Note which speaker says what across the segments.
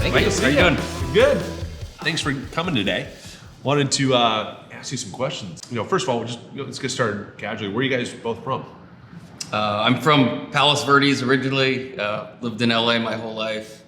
Speaker 1: Thank you. How are you doing?
Speaker 2: Good. Thanks for coming today. Wanted to ask you some questions. First of all, let's get started casually. Where are you guys both from?
Speaker 1: I'm from Palos Verdes originally. Lived in LA my whole life.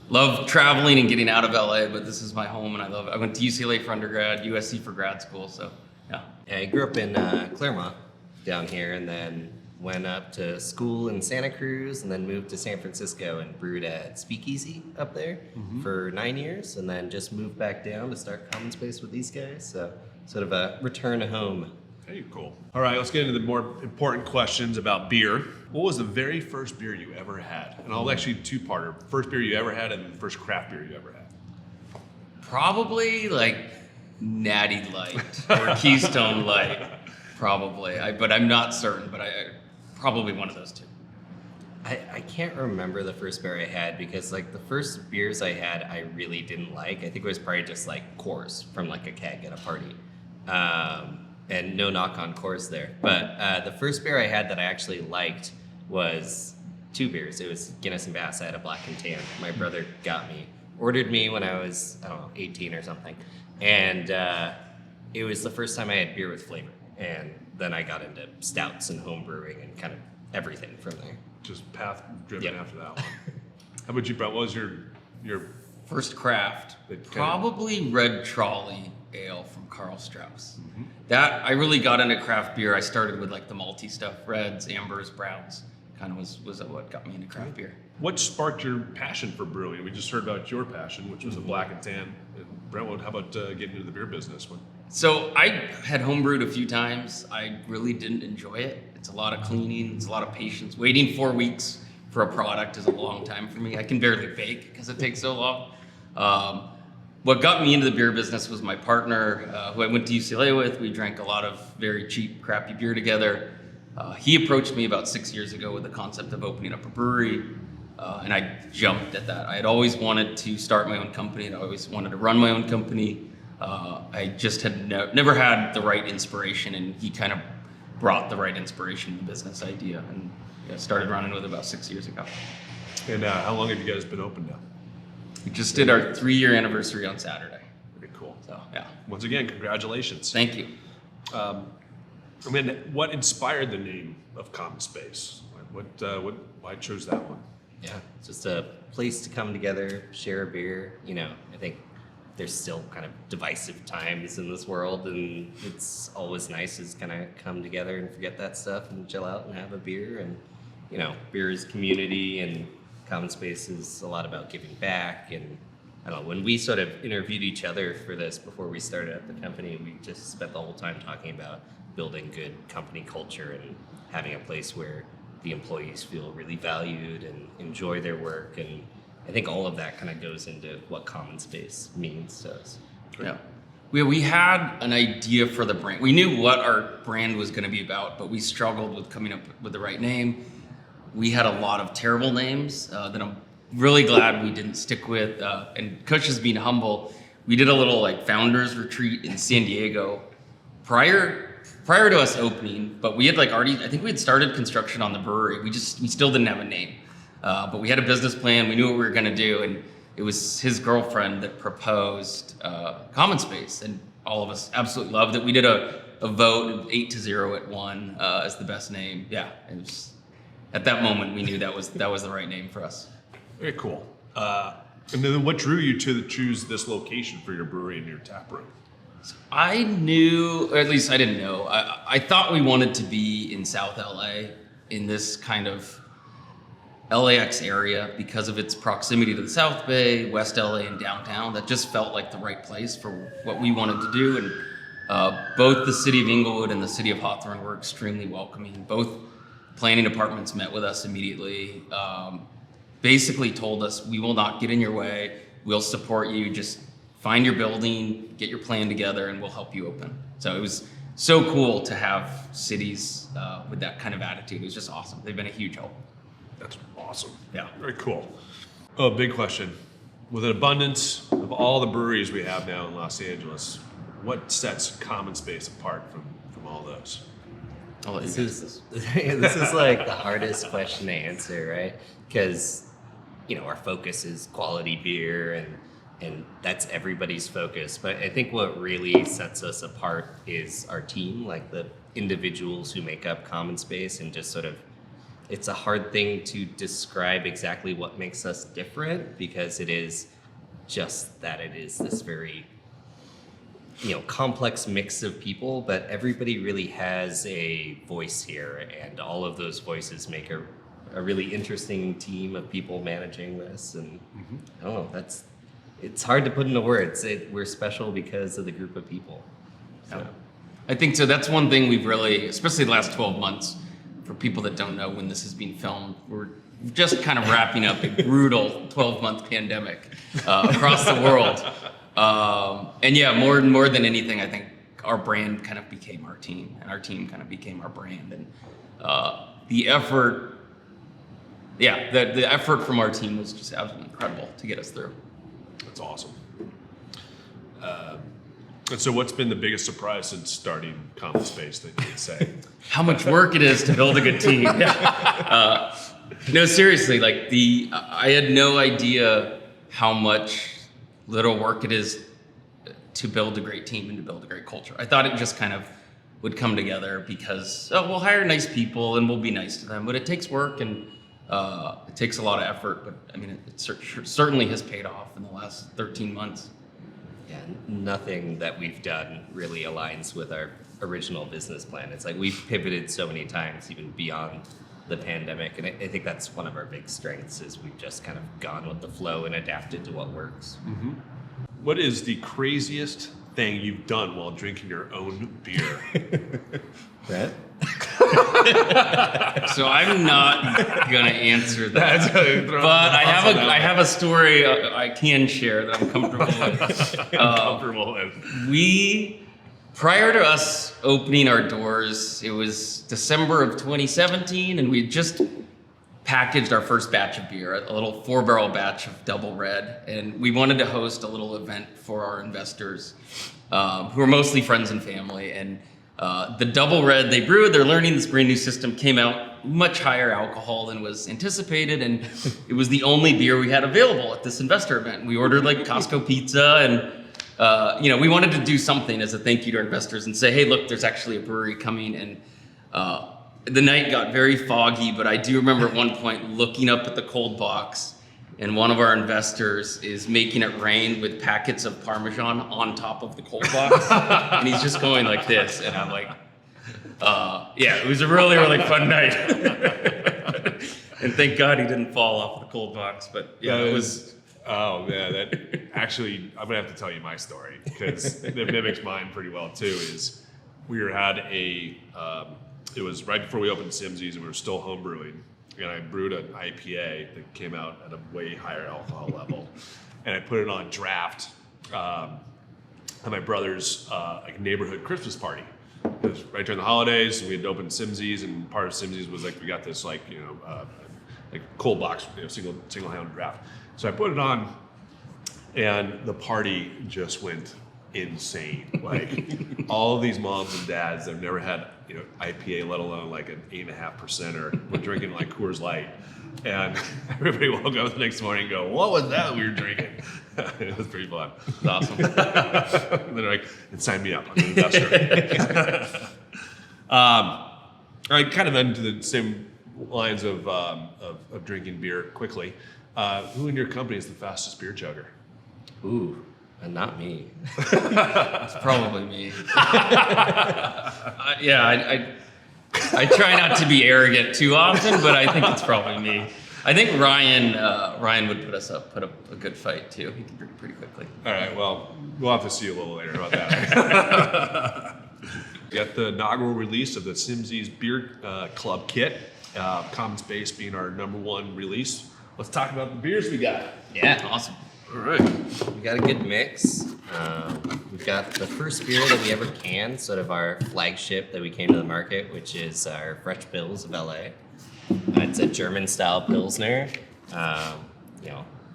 Speaker 1: Love traveling and getting out of LA, but this is my home and I love it. I went to UCLA for undergrad, USC for grad school, so yeah.
Speaker 3: I grew up in Claremont down here and then went up to school in Santa Cruz and then moved to San Francisco and brewed at Speakeasy up there for 9 years and then just moved back down to start Common Space with these guys. So sort of a return to home.
Speaker 2: Hey, cool. All right, let's get into the more important questions about beer. What was the very first beer you ever had? And I'll actually two-parter. First beer you ever had and the first craft beer you ever had.
Speaker 1: Probably like Natty Light or Keystone Light, probably. But I'm not certain, but I probably one of those two.
Speaker 3: I can't remember the first beer I had because like the first beers I had I really didn't like. I think it was probably just like Coors from like a keg at a party. And no knock on Coors there. But the first beer I had that I actually liked was two beers. It was Guinness and Bass. I had a black and tan. My brother ordered me when I was, 18 or something. And it was the first time I had beer with flavor. And then I got into stouts and home brewing and kind of everything from there.
Speaker 2: Just path driven after that one. How about you, Brent? What was your
Speaker 1: First craft? Probably Red Trolley Ale from Karl Strauss. That I really got into craft beer. I started with like the malty stuff, reds, ambers, browns. Kind of was what got me into craft beer.
Speaker 2: What sparked your passion for brewing? We just heard about your passion, which was a black and tan. And Brentwood, how about getting into the beer business?
Speaker 1: So I had homebrewed a few times. I really didn't enjoy it. It's a lot of cleaning. It's a lot of patience. Waiting 4 weeks for a product is a long time for me. I can barely bake because it takes so long. What got me into the beer business was my partner, who I went to UCLA with. We drank a lot of very cheap, crappy beer together. He approached me about 6 years ago with the concept of opening up a brewery, and I jumped at that. I had always wanted to start my own company, and I always wanted to run my own company. I just had never had the right inspiration, and he kind of brought the right inspiration to the business idea, and started running with it about 6 years ago.
Speaker 2: And how long have you guys been open now?
Speaker 1: We just did our 3-year anniversary on Saturday.
Speaker 2: Very cool.
Speaker 1: So yeah.
Speaker 2: Once again, congratulations.
Speaker 1: Thank you.
Speaker 2: What inspired the name of Common Space? Why chose that one?
Speaker 3: Yeah, it's just a place to come together, share a beer. I think there's still kind of divisive times in this world, and it's always nice to just kind of come together and forget that stuff and chill out and have a beer. And beer is community, and Common Space is a lot about giving back. And I don't know, when we sort of interviewed each other for this before we started up the company, we just spent the whole time talking about building good company culture and having a place where the employees feel really valued and enjoy their work. And I think all of that kind of goes into what Common Space means to us.
Speaker 1: Yeah. We had an idea for the brand. We knew what our brand was going to be about, but we struggled with coming up with the right name. We had a lot of terrible names that I'm really glad we didn't stick with. And Kush is being humble. We did a little like founders retreat in San Diego prior to us opening, but we had I think we had started construction on the brewery. We still didn't have a name, but we had a business plan. We knew what we were going to do, and it was his girlfriend that proposed Common Space, and all of us absolutely loved it. We did a vote, 8-0 it won as the best name. Yeah, it was. At that moment, we knew that was the right name for us.
Speaker 2: Very cool. And then what drew you to choose this location for your brewery and your tap room?
Speaker 1: I knew, or at least I didn't know. I thought we wanted to be in South LA, in this kind of LAX area because of its proximity to the South Bay, West LA, and downtown. That just felt like the right place for what we wanted to do. And both the city of Inglewood and the city of Hawthorne were extremely welcoming. Both planning departments met with us immediately, basically told us, we will not get in your way, we'll support you, just find your building, get your plan together, and we'll help you open. So it was so cool to have cities with that kind of attitude. It was just awesome. They've been a huge help.
Speaker 2: That's awesome.
Speaker 1: Yeah.
Speaker 2: Very cool. Oh, big question. With an abundance of all the breweries we have now in Los Angeles, what sets Common Space apart from all those?
Speaker 3: This is like the hardest question to answer, right? Because our focus is quality beer, and that's everybody's focus. But I think what really sets us apart is our team, like the individuals who make up Common Space, and just sort of, it's a hard thing to describe exactly what makes us different, because it is just that it is this very complex mix of people, but everybody really has a voice here, and all of those voices make a really interesting team of people managing this. And I don't know, it's hard to put into words. We're special because of the group of people. So.
Speaker 1: Yeah. I think so. That's one thing we've really, especially the last 12 months, for people that don't know when this is being filmed, we're just kind of wrapping up a brutal 12-month pandemic across the world. And yeah, more than anything, I think our brand kind of became our team, and our team kind of became our brand. And the effort, the effort from our team was just absolutely incredible to get us through.
Speaker 2: That's awesome. And so what's been the biggest surprise since starting Common Space that you would say?
Speaker 1: How much work it is to build a good team. No, seriously, I had no idea how much little work it is to build a great team and to build a great culture. I thought it just kind of would come together because, we'll hire nice people and we'll be nice to them, but it takes work and it takes a lot of effort, but I mean, it certainly has paid off in the last 13 months.
Speaker 3: Yeah, nothing that we've done really aligns with our original business plan. It's like we've pivoted so many times, even beyond the pandemic, and I think that's one of our big strengths, is we've just kind of gone with the flow and adapted to what works.
Speaker 2: Mm-hmm. What is the craziest thing you've done while drinking your own beer?
Speaker 3: Brett?
Speaker 1: So I'm not gonna answer that, but I have a story I can share that I'm comfortable with. Prior to us opening our doors, it was December of 2017, and we had just packaged our first batch of beer, a little 4-barrel batch of Double Red, and we wanted to host a little event for our investors, who are mostly friends and family. And the Double Red they brewed, they're learning this brand new system, came out much higher alcohol than was anticipated, and it was the only beer we had available at this investor event. We ordered like Costco pizza, and we wanted to do something as a thank you to our investors and say, hey, look, there's actually a brewery coming. And the night got very foggy, but I do remember at one point looking up at the cold box, and one of our investors is making it rain with packets of Parmesan on top of the cold box. And he's just going like this. And I'm like, it was a really, really fun night. And thank God he didn't fall off the cold box. But yeah, it was.
Speaker 2: Oh man, that actually, I'm gonna have to tell you my story because it mimics mine pretty well too. Is we had it was right before we opened Simmzys and we were still home brewing, and I brewed an IPA that came out at a way higher alcohol level, and I put it on draft at my brother's neighborhood Christmas party. It was right during the holidays, and we had opened Simmzys, and part of Simmzys was we got this cold box, single handle draft. So I put it on, and the party just went insane. All of these moms and dads that have never had IPA, let alone an 8.5%, were drinking Coors Light, and everybody woke up the next morning and go, "What was that we were drinking?" It was pretty fun.
Speaker 1: It's awesome.
Speaker 2: And they're like, "And sign me up, I'm an investor." All right, kind of into the same lines of drinking beer quickly. Who in your company is the fastest beer chugger?
Speaker 3: Ooh, and not me.
Speaker 1: It's probably me. I try not to be arrogant too often, but I think it's probably me. I think Ryan would put up a good fight too. He can drink pretty quickly.
Speaker 2: All right, well, we'll have to see you a little later about that. We got the inaugural release of the Simmzys Beer Club Kit, Common Space being our #1 release. Let's talk about the beers we got.
Speaker 3: Yeah,
Speaker 1: Awesome.
Speaker 2: All right.
Speaker 3: we got a good mix. We've got the first beer that we ever canned, sort of our flagship that we came to the market, which is our Fresh Pils of LA. It's a German-style Pilsner,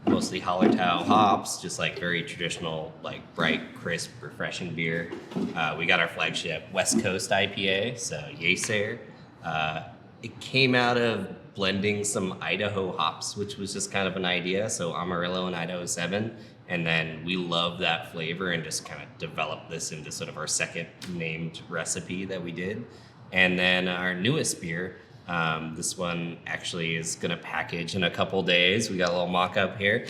Speaker 3: mostly Hallertau hops, just very traditional, bright, crisp, refreshing beer. We got our flagship West Coast IPA, so Yeasayer. It came out of blending some Idaho hops, which was just kind of an idea. So Amarillo and Idaho 7. And then we love that flavor and just kind of developed this into sort of our second named recipe that we did. And then our newest beer, this one actually is going to package in a couple days. We got a little mock-up here.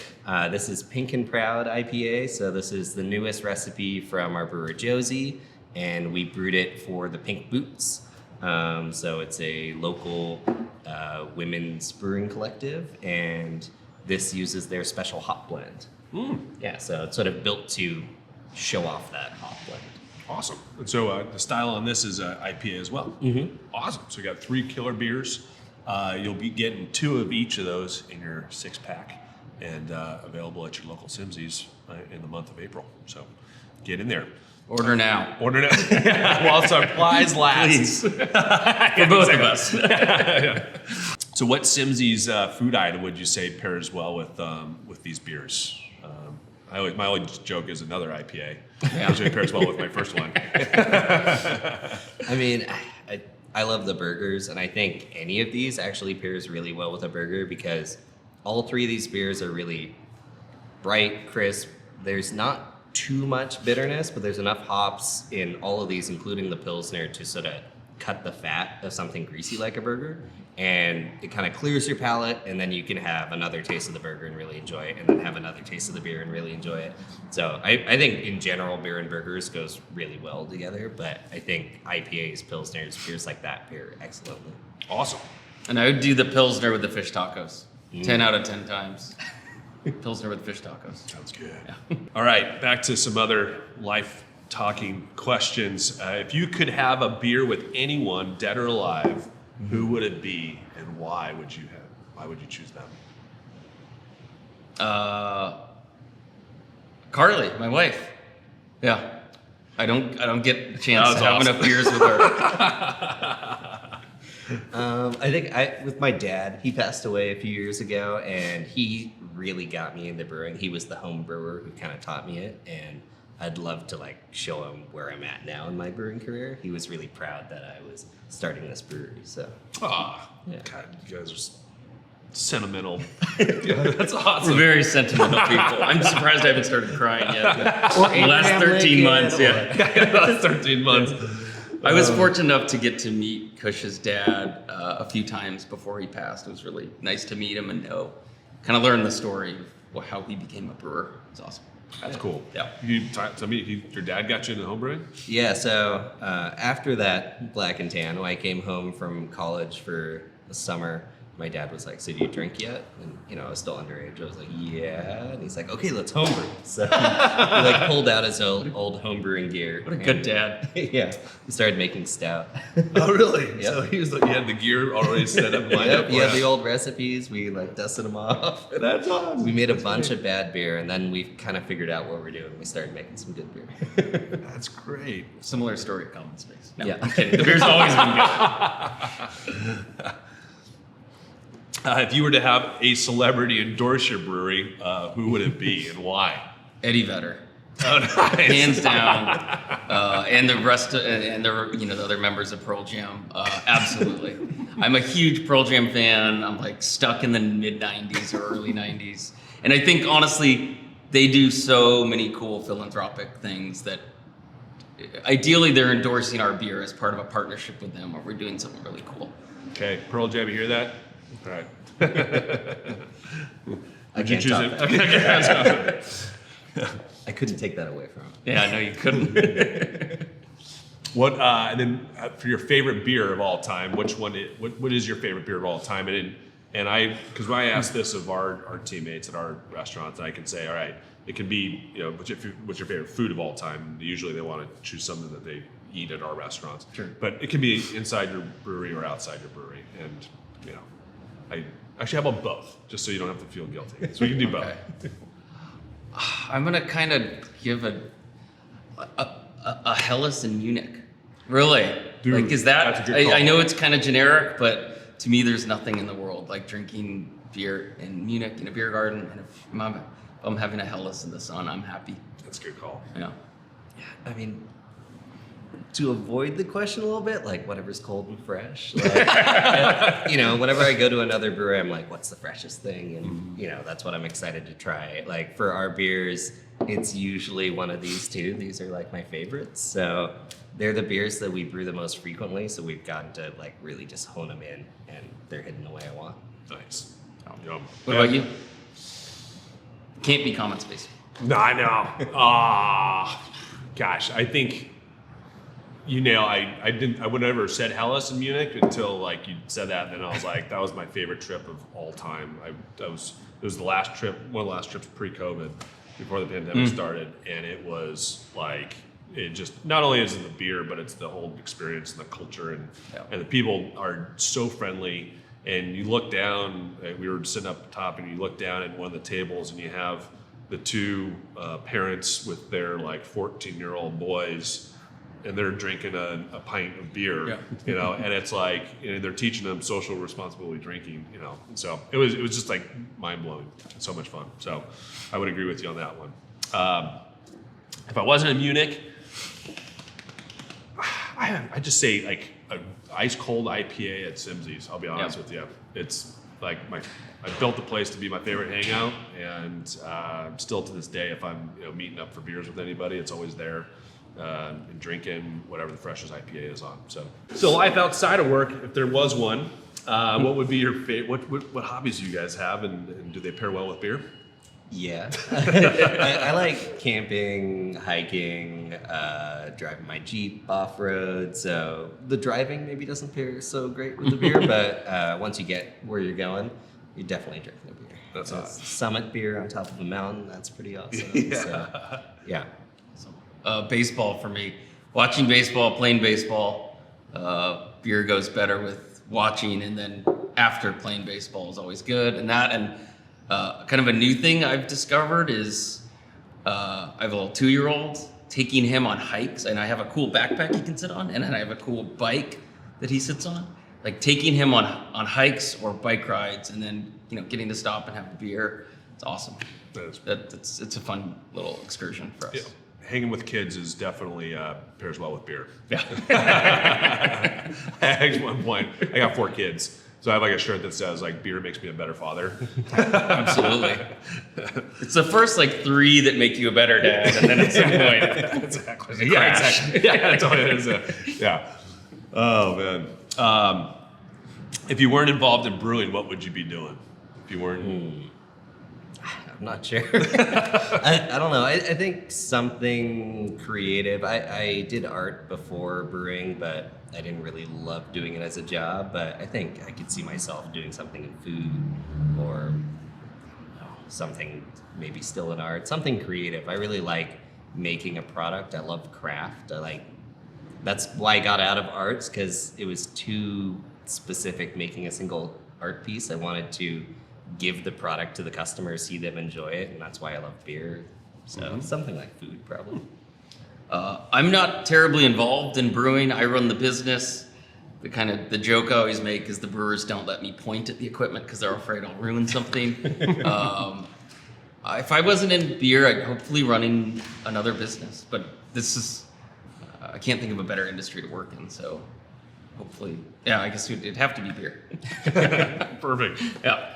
Speaker 3: This is Pink and Proud IPA. So this is the newest recipe from our brewer Josie, and we brewed it for the Pink Boots. So it's a local women's brewing collective, and this uses their special hop blend. Yeah, so it's sort of built to show off that hop blend.
Speaker 2: Awesome. And so the style on this is IPA as well.
Speaker 3: Mm-hmm.
Speaker 2: Awesome. So you got 3 killer beers. You'll be getting 2 of each of those in your 6-pack, and available at your local Simmzys in the month of April. So get in there.
Speaker 1: Order now.
Speaker 2: Order now while supplies last.
Speaker 1: Please. For both of us.
Speaker 2: Yeah. So what Simmzys food item would you say pairs well with these beers? My only joke is another IPA.
Speaker 1: Yeah.
Speaker 2: Usually pairs well with my first one.
Speaker 3: I mean, I love the burgers, and I think any of these actually pairs really well with a burger because all 3 of these beers are really bright, crisp. There's not too much bitterness, but there's enough hops in all of these, including the Pilsner, to sort of cut the fat of something greasy like a burger. And it kind of clears your palate, and then you can have another taste of the burger and really enjoy it, and then have another taste of the beer and really enjoy it. So I think in general, beer and burgers goes really well together, but I think IPAs, Pilsners, beers like that pair excellently.
Speaker 2: Awesome.
Speaker 1: And I would do the Pilsner with the fish tacos. 10 out of 10 times. Pilsner with fish tacos.
Speaker 2: Sounds good.
Speaker 1: Yeah.
Speaker 2: All right, back to some other life talking questions. If you could have a beer with anyone, dead or alive, who would it be, and why would you choose them?
Speaker 1: Carly, my wife. Yeah. I don't get a chance
Speaker 2: That was
Speaker 1: to have
Speaker 2: awesome.
Speaker 1: enough beers with her.
Speaker 3: I think with my dad, he passed away a few years ago, and he really got me into brewing. He was the home brewer who kind of taught me it, and I'd love to show him where I'm at now in my brewing career. He was really proud that I was starting this brewery. So,
Speaker 2: Ah,
Speaker 3: Yeah.
Speaker 2: God, you guys are sentimental. Yeah, that's awesome.
Speaker 1: We're very sentimental people. I'm surprised I haven't started crying yet. The last
Speaker 3: Abraham
Speaker 1: 13
Speaker 3: Lincoln,
Speaker 1: months, yeah.
Speaker 2: That's 13 months.
Speaker 1: I was fortunate enough to get to meet Cush's dad a few times before he passed. It was really nice to meet him and learn the story of how he became a brewer. It's awesome.
Speaker 2: That's cool.
Speaker 1: Yeah.
Speaker 2: Your dad got you into homebrewing?
Speaker 3: yeah, so after that Black and Tan, when I came home from college for the summer, my dad was like, "So do you drink yet?" And I was still underage. I was like, "Yeah." And he's like, "Okay, let's homebrew." So he pulled out his old homebrewing gear.
Speaker 1: What a good dad.
Speaker 3: Yeah, he started making stout.
Speaker 2: Oh, really?
Speaker 3: Yep.
Speaker 2: So he had the gear already set up, lined up.
Speaker 3: He had the old recipes. We dusted them off.
Speaker 2: That's awesome.
Speaker 3: We made a bunch of bad beer, and then we kind of figured out what we're doing. We started making some good beer.
Speaker 2: That's great.
Speaker 1: Similar story at Common Space. No,
Speaker 3: Yeah.
Speaker 1: I'm kidding. The beer's always been good.
Speaker 2: If you were to have a celebrity endorse your brewery, who would it be and why?
Speaker 1: Eddie Vedder.
Speaker 2: Oh, nice.
Speaker 1: Hands down, and the rest, and the other members of Pearl Jam, absolutely. I'm a huge Pearl Jam fan. I'm stuck in the mid '90s or early '90s, and I think honestly, they do so many cool philanthropic things that ideally they're endorsing our beer as part of a partnership with them, or we're doing something really cool.
Speaker 2: Okay, Pearl Jam, you hear that? All right.
Speaker 3: I
Speaker 2: Did you
Speaker 3: can't
Speaker 2: choose
Speaker 3: top
Speaker 2: it?
Speaker 3: that.
Speaker 2: Okay.
Speaker 3: I couldn't take that away from him.
Speaker 1: Yeah, I know you couldn't.
Speaker 2: What and then for your favorite beer of all time, what is your favorite beer of all time? And I, because when I ask this of our teammates at our restaurants, I can say, all right, it can be, what's your favorite food of all time? Usually they want to choose something that they eat at our restaurants.
Speaker 1: Sure.
Speaker 2: But it can be inside your brewery or outside your brewery. And, I actually how about both, just so you don't have to feel guilty. So we can do both.
Speaker 1: Okay. I'm gonna kind of give a Helles in Munich. Really?
Speaker 2: Dude,
Speaker 1: is
Speaker 2: that's
Speaker 1: that?
Speaker 2: a good call.
Speaker 1: I know it's kind of generic, but to me, there's nothing in the world like drinking beer in Munich in a beer garden. And if I'm having a Helles in the sun, I'm happy.
Speaker 2: That's a good call.
Speaker 1: Yeah.
Speaker 3: I mean, to avoid the question a little bit, like whatever's cold and fresh. Like, you know, whenever I go to another brewery, I'm like, what's the freshest thing? And, you know, that's what I'm excited to try. Like for our beers, it's usually one of these two. These are like my favorites. So they're the beers that we brew the most frequently. So we've gotten to like really just hone them in, and they're hidden the way I want.
Speaker 2: Nice.
Speaker 1: What about you? Can't be comment space.
Speaker 2: No, I know. Gosh, I think you nail. I would never said Hellas in Munich until like you said that, and then I was like, that was my favorite trip of all time. It was the last trip, one of the last trips pre-COVID, before the pandemic started, and it was like it just not only is it the beer, but it's the whole experience and the culture, and the people are so friendly. And you look down. We were sitting up top, and you look down at one of the tables, and you have the two parents with their like 14-year-old boys, and they're drinking a pint of beer, you know, and it's like, you know, they're teaching them social responsibility drinking, you know. And so it was just like mind blowing, so much fun. So I would agree with you on that one. If I wasn't in Munich, I just say like an ice cold IPA at Simmzys. I'll be honest with you. It's like I built the place to be my favorite hangout, and still to this day, if I'm meeting up for beers with anybody, it's always there. And drinking whatever the freshest IPA is on. So life outside of work, if there was one, what would be your favorite? What hobbies do you guys have, and do they pair well with beer?
Speaker 3: Yeah, I like camping, hiking, driving my Jeep off road. So the driving maybe doesn't pair so great with the beer, but once you get where you're going, you're definitely drinking a beer.
Speaker 2: That's awesome.
Speaker 3: Summit beer on top of a mountain. That's pretty awesome.
Speaker 2: Yeah.
Speaker 3: So, yeah.
Speaker 1: Baseball for me. Watching baseball, playing baseball, beer goes better with watching, and then after playing baseball is always good. And kind of a new thing I've discovered is I have a little 2-year-old, taking him on hikes, and I have a cool backpack he can sit on, and then I have a cool bike that he sits on. Like taking him on hikes or bike rides, and then getting to stop and have a beer. It's awesome. It's a fun little excursion for us.
Speaker 2: Yeah. Hanging with kids is definitely pairs well with beer.
Speaker 1: Yeah.
Speaker 2: At one point, I got 4 kids, so I have like a shirt that says like beer makes me a better father.
Speaker 1: Absolutely. It's the first like 3 that make you a better dad, and then at some point,
Speaker 2: exactly. Yeah, exactly. Yeah, that's all it is. Yeah. Oh man. If you weren't involved in brewing, what would you be doing? If you weren't.
Speaker 3: I'm not sure. I don't know. I think something creative. I did art before brewing, but I didn't really love doing it as a job. But I think I could see myself doing something in food, or something maybe still in art, something creative. I really like making a product. I love craft. That's why I got out of arts, because it was too specific making a single art piece. I wanted to give the product to the customer, see them enjoy it, and that's why I love beer. So something like food, probably.
Speaker 1: I'm not terribly involved in brewing. I run the business. The joke I always make is the brewers don't let me point at the equipment because they're afraid I'll ruin something. If I wasn't in beer, I'd hopefully running another business. But this is, I can't think of a better industry to work in. So hopefully, yeah, I guess it'd have to be beer.
Speaker 2: Perfect.
Speaker 1: Yeah.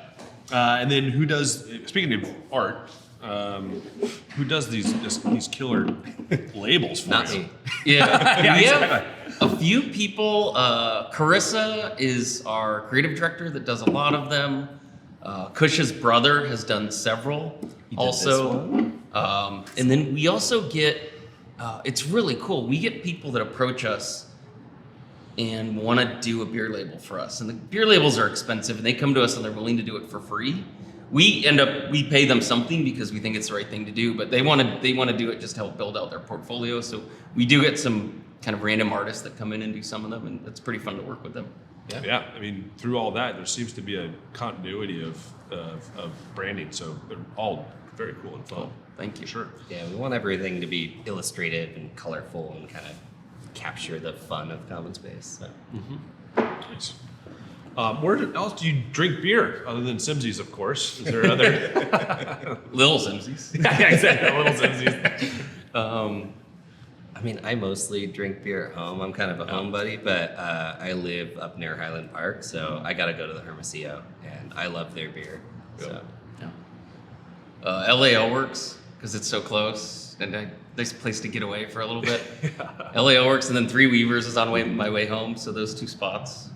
Speaker 2: And then who does? Speaking of art, who does these killer labels for
Speaker 3: Not
Speaker 2: you?
Speaker 3: me.
Speaker 1: Yeah, we have a few people. Carissa is our creative director that does a lot of them. Kush's brother has done several. Also, and then we also get. It's really cool. We get people that approach us and want to do a beer label for us. And the beer labels are expensive, and they come to us and they're willing to do it for free. We pay them something because we think it's the right thing to do, but they want to do it just to help build out their portfolio. So we do get some kind of random artists that come in and do some of them, and it's pretty fun to work with them.
Speaker 2: Yeah, I mean, through all that, there seems to be a continuity of branding, so they're all very cool and fun.
Speaker 1: Cool. Thank you.
Speaker 2: Sure.
Speaker 3: Yeah, we want everything to be illustrative and colorful and kind of capture the fun of common space. So.
Speaker 2: Nice. Where else do you drink beer other than Simmzys, of course? Is there other?
Speaker 1: Little Simmzys.
Speaker 2: Yeah, exactly. Little Simmzys.
Speaker 3: I mean, I mostly drink beer at home. I'm kind of a homebody, but I live up near Highland Park, so I got to go to the Hermosillo, and I love their beer. So
Speaker 1: Yeah. LAL works because it's so close and a nice place to get away for a little bit. LAL works, and then Three Weavers is on my way home, so those two spots.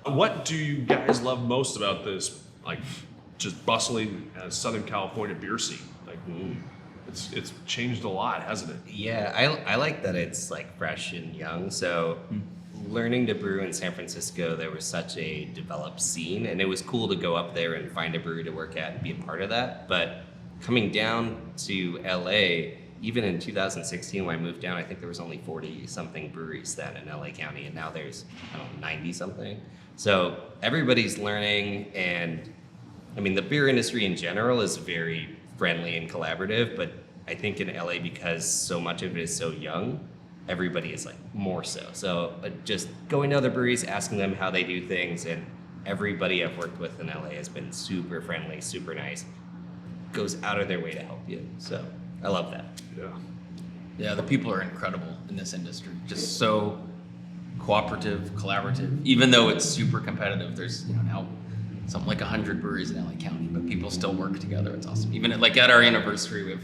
Speaker 2: What do you guys love most about this, like, just bustling Southern California beer scene? Like, it's changed a lot, hasn't it?
Speaker 3: yeah, I like that it's like fresh and young. So learning to brew in San Francisco, there was such a developed scene, and it was cool to go up there and find a brewery to work at and be a part of that. But coming down to LA, even in 2016 when I moved down, I think there was only 40 something breweries then in LA County, and now there's, I don't know, 90 something. So everybody's learning, and I mean, the beer industry in general is very friendly and collaborative, but I think in LA, because so much of it is so young, everybody is like more so. So just going to other breweries, asking them how they do things, and everybody I've worked with in LA has been super friendly, super nice, goes out of their way to help you. So I love that.
Speaker 2: Yeah.
Speaker 1: Yeah, the people are incredible in this industry. Just so cooperative, collaborative. Even though it's super competitive, there's now something like 100 breweries in LA County, but people still work together. It's awesome. Even at our anniversary, we have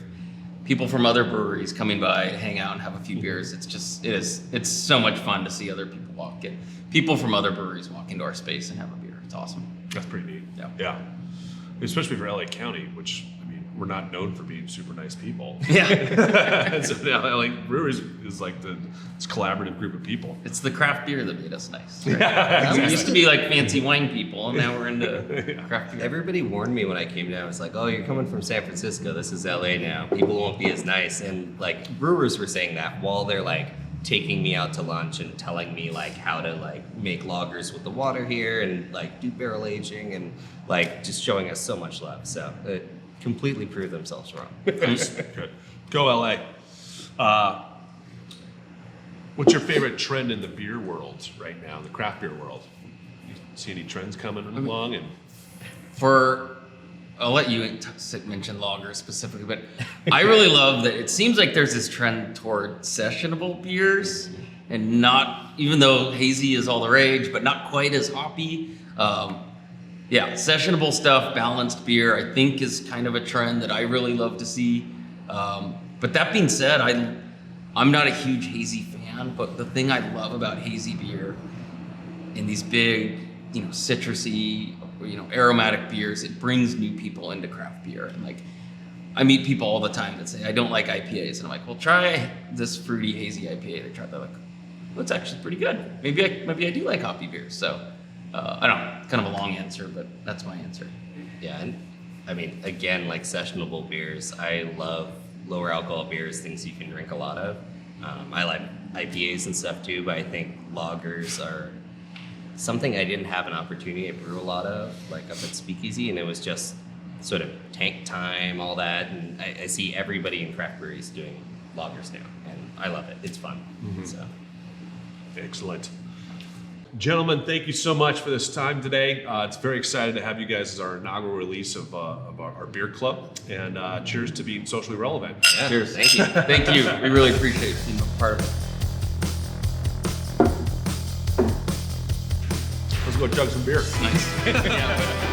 Speaker 1: people from other breweries coming by to hang out and have a few beers. It's so much fun to see other people walk in. People from other breweries walk into our space and have a beer. It's awesome.
Speaker 2: That's pretty neat.
Speaker 1: Yeah.
Speaker 2: Yeah. Especially for LA County, which, I mean, we're not known for being super nice people.
Speaker 1: Yeah.
Speaker 2: So now LA Breweries is like this collaborative group of people.
Speaker 1: It's the craft beer that made us nice. Right?
Speaker 2: Yeah,
Speaker 1: We used to be like fancy wine people, and now we're into craft beer.
Speaker 3: Everybody warned me when I came down. It's like, oh, you're coming from San Francisco. This is LA now. People won't be as nice. And like brewers were saying that while they're like taking me out to lunch and telling me like how to like make lagers with the water here and like do barrel aging and like just showing us so much love. So it completely proved themselves wrong.
Speaker 2: Good. Go LA. What's your favorite trend in the beer world right now, the craft beer world? You see any trends coming along? And
Speaker 1: I'll let you mention lager specifically, but I really love that it seems like there's this trend toward sessionable beers, and not, even though hazy is all the rage, but not quite as hoppy. Sessionable stuff, balanced beer, I think is kind of a trend that I really love to see. But that being said, I'm not a huge hazy fan, but the thing I love about hazy beer in these big, citrusy, aromatic beers, it brings new people into craft beer. And like, I meet people all the time that say, I don't like IPAs. And I'm like, well, try this fruity, hazy IPA. They try that, like, well, it's actually pretty good. Maybe I do like hoppy beers. So, I don't know, kind of a long answer, but that's my answer.
Speaker 3: Yeah, and I mean, again, like sessionable beers, I love lower alcohol beers, things you can drink a lot of. I like IPAs and stuff too, but I think lagers are something I didn't have an opportunity to brew a lot of, like up at Speakeasy, and it was just sort of tank time, all that, and I see everybody in craft breweries doing lagers now, and I love it. It's fun. So,
Speaker 2: excellent. Gentlemen, thank you so much for this time today. It's very excited to have you guys as our inaugural release of our beer club, and cheers to being socially relevant.
Speaker 3: yeah,
Speaker 1: Cheers.
Speaker 3: Thank you.
Speaker 1: Thank you. We really appreciate being a part of it.
Speaker 2: Let's go chug some beer.
Speaker 1: Nice.